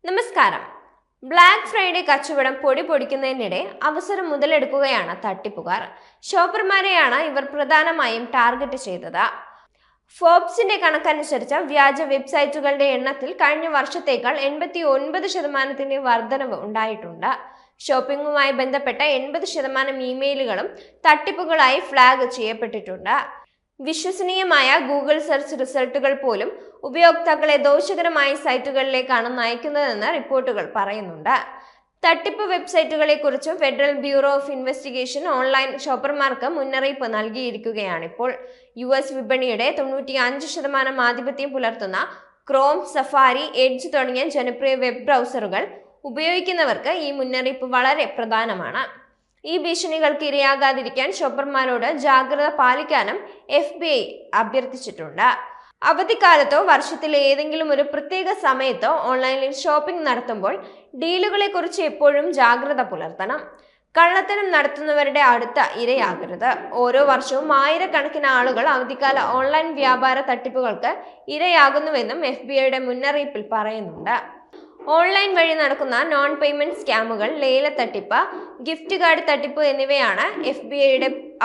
നമസ്കാരം. Black Friday കച്ചവടം പൊടിപൊടിക്കുന്നതിനിടെ അവസരം മുതലെടുക്കുകയാണ് തട്ടിപ്പുകാർ. ഷോപ്പർമാരെയാണ് ഇവർ പ്രധാനമായും ടാർഗറ്റ് ചെയ്തത്. ഫോബ്സിന്റെ കണക്കനുസരിച്ച് വ്യാജ വെബ്സൈറ്റുകളുടെ എണ്ണത്തിൽ കഴിഞ്ഞ വർഷത്തേക്കാൾ 89% വർധനവ് ഉണ്ടായിട്ടുണ്ട്. ഷോപ്പിംഗുമായി ബന്ധപ്പെട്ട 80% ഇമെയിലുകളും തട്ടിപ്പുകളായി ഫ്ലാഗ് ചെയ്യപ്പെട്ടിട്ടുണ്ട്. വിശ്വസനീയമായ ഗൂഗിൾ സെർച്ച് റിസൾട്ടുകൾ പോലും ഉപയോക്താക്കളെ ദോഷകരമായ സൈറ്റുകളിലേക്കാണ് നയിക്കുന്നതെന്ന് റിപ്പോർട്ടുകൾ പറയുന്നുണ്ട്. തട്ടിപ്പ് വെബ്സൈറ്റുകളെ കുറിച്ച് Federal Bureau of Investigation online ഷോപ്പർമാർക്ക് മുന്നറിയിപ്പ് നൽകിയിരിക്കുകയാണിപ്പോൾ. US വിപണിയുടെ 95% ആധിപത്യം പുലർത്തുന്ന ക്രോം, സഫാരി, എഡ്ജ് തുടങ്ങിയ ജനപ്രിയ വെബ് ബ്രൗസറുകൾ ഉപയോഗിക്കുന്നവർക്ക് ഈ മുന്നറിയിപ്പ് വളരെ പ്രധാനമാണ്. ഈ ഭീഷണികൾക്ക് ഇരയാകാതിരിക്കാൻ ഷോപ്പർമാരോട് ജാഗ്രത പാലിക്കാനും FBI അഭ്യർത്ഥിച്ചിട്ടുണ്ട്. അവധിക്കാലത്തോ വർഷത്തിലെ ഏതെങ്കിലും ഒരു പ്രത്യേക സമയത്തോ ഓൺലൈനിൽ ഷോപ്പിംഗ് നടത്തുമ്പോൾ ഡീലുകളെ കുറിച്ച് എപ്പോഴും ജാഗ്രത പുലർത്തണം. കള്ളത്തരം നടത്തുന്നവരുടെ അടുത്ത ഇരയാകരുത്. ഓരോ വർഷവും ആയിരക്കണക്കിന് ആളുകൾ അവധിക്കാല ഓൺലൈൻ വ്യാപാര തട്ടിപ്പുകൾക്ക് ഇരയാകുന്നുവെന്നും FBI മുന്നറിയിപ്പിൽ പറയുന്നുണ്ട്. ഓൺലൈൻ വഴി നടക്കുന്ന നോൺ പേയ്മെന്റ് സ്കാമുകൾ, ലേല തട്ടിപ്പ്, ഗിഫ്റ്റ് കാർഡ് തട്ടിപ്പ് എന്നിവയാണ് FBI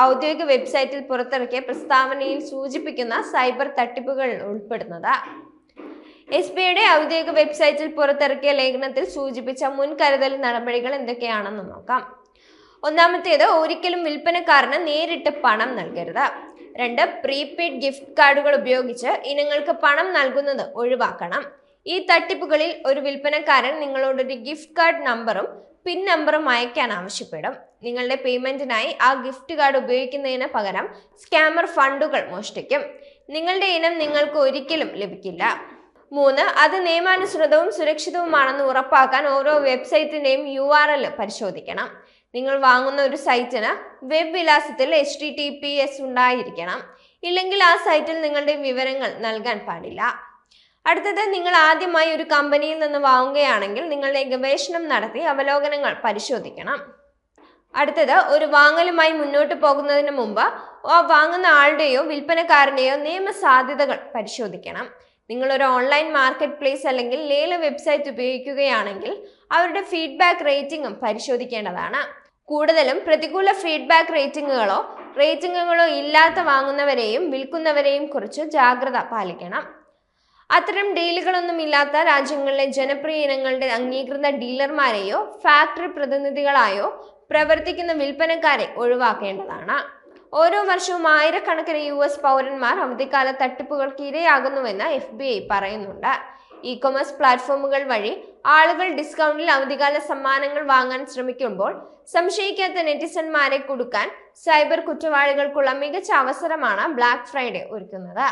ഔദ്യോഗിക വെബ്സൈറ്റിൽ പുറത്തിറക്കിയ പ്രസ്താവനയിൽ സൂചിപ്പിക്കുന്ന സൈബർ തട്ടിപ്പുകൾ ഉൾപ്പെടുന്നത്. SBI ഔദ്യോഗിക വെബ്സൈറ്റിൽ പുറത്തിറക്കിയ ലേഖനത്തിൽ സൂചിപ്പിച്ച മുൻകരുതൽ നടപടികൾ എന്തൊക്കെയാണെന്ന് നോക്കാം. ഒന്നാമത്തേത്, ഒരിക്കലും വിൽപ്പനക്കാരന് നേരിട്ട് പണം നൽകരുത്. 2, പ്രീപെയ്ഡ് ഗിഫ്റ്റ് കാർഡുകൾ ഉപയോഗിച്ച് ഇനങ്ങൾക്ക് പണം നൽകുന്നത് ഒഴിവാക്കണം. ഈ തട്ടിപ്പുകളിൽ ഒരു വിൽപ്പനക്കാരൻ നിങ്ങളോടൊരു ഗിഫ്റ്റ് കാർഡ് നമ്പറും പിൻ നമ്പറും അയക്കാൻ ആവശ്യപ്പെടും. നിങ്ങളുടെ പേയ്മെന്റിനായി ആ ഗിഫ്റ്റ് കാർഡ് ഉപയോഗിക്കുന്നതിന് പകരം സ്കാമർ ഫണ്ടുകൾ മോഷ്ടിക്കും. നിങ്ങളുടെ ഇനം നിങ്ങൾക്ക് ഒരിക്കലും ലഭിക്കില്ല. 3, അത് നിയമാനുസൃതവും സുരക്ഷിതവുമാണെന്ന് ഉറപ്പാക്കാൻ ഓരോ വെബ്സൈറ്റിന്റെയും URL പരിശോധിക്കണം. നിങ്ങൾ വാങ്ങുന്ന ഒരു സൈറ്റിന് വെബ് വിലാസത്തിൽ HTTPS ഉണ്ടായിരിക്കണം. ഇല്ലെങ്കിൽ ആ സൈറ്റിൽ നിങ്ങളുടെ വിവരങ്ങൾ നൽകാൻ പാടില്ല. അടുത്തത്, നിങ്ങൾ ആദ്യമായി ഒരു കമ്പനിയിൽ നിന്ന് വാങ്ങുകയാണെങ്കിൽ നിങ്ങളുടെ ഗവേഷണം നടത്തി അവലോകനങ്ങൾ പരിശോധിക്കണം. അടുത്തത്, ഒരു വാങ്ങലുമായി മുന്നോട്ട് പോകുന്നതിന് മുമ്പ് വാങ്ങുന്ന ആളുടെയോ വിൽപ്പനക്കാരന്റെയോ നിയമസാധ്യതകൾ പരിശോധിക്കണം. നിങ്ങളൊരു ഓൺലൈൻ മാർക്കറ്റ് പ്ലേസ് അല്ലെങ്കിൽ ലേല വെബ്സൈറ്റ് ഉപയോഗിക്കുകയാണെങ്കിൽ അവരുടെ ഫീഡ്ബാക്ക് റേറ്റിംഗും പരിശോധിക്കേണ്ടതാണ്. കൂടുതലും പ്രതികൂല ഫീഡ്ബാക്ക് റേറ്റിംഗുകളോ ഇല്ലാത്ത വാങ്ങുന്നവരെയും വിൽക്കുന്നവരെയും കുറിച്ച് ജാഗ്രത പാലിക്കണം. അത്തരം ഡീലുകളൊന്നും ഇല്ലാത്ത രാജ്യങ്ങളിലെ ജനപ്രിയ ഇനങ്ങളുടെ അംഗീകൃത ഡീലർമാരെയോ ഫാക്ടറി പ്രതിനിധികളായോ പ്രവർത്തിക്കുന്ന വിൽപ്പനക്കാരെ ഒഴിവാക്കേണ്ടതാണ്. ഓരോ വർഷവും ആയിരക്കണക്കിന് US പൗരന്മാർ അവധിക്കാല തട്ടിപ്പുകൾക്ക് ഇരയാകുന്നുവെന്ന് FBI പറയുന്നുണ്ട്. ഇ-കൊമേഴ്സ് പ്ലാറ്റ്ഫോമുകൾ വഴി ആളുകൾ ഡിസ്കൗണ്ടിൽ അവധിക്കാല സമ്മാനങ്ങൾ വാങ്ങാൻ ശ്രമിക്കുമ്പോൾ സംശയിക്കാത്ത നെറ്റിസന്മാരെ കുടുക്കാൻ സൈബർ കുറ്റവാളികൾക്കുള്ള മികച്ച അവസരമാണ് ബ്ലാക്ക് ഫ്രൈഡേ ഒരുക്കുന്നത്.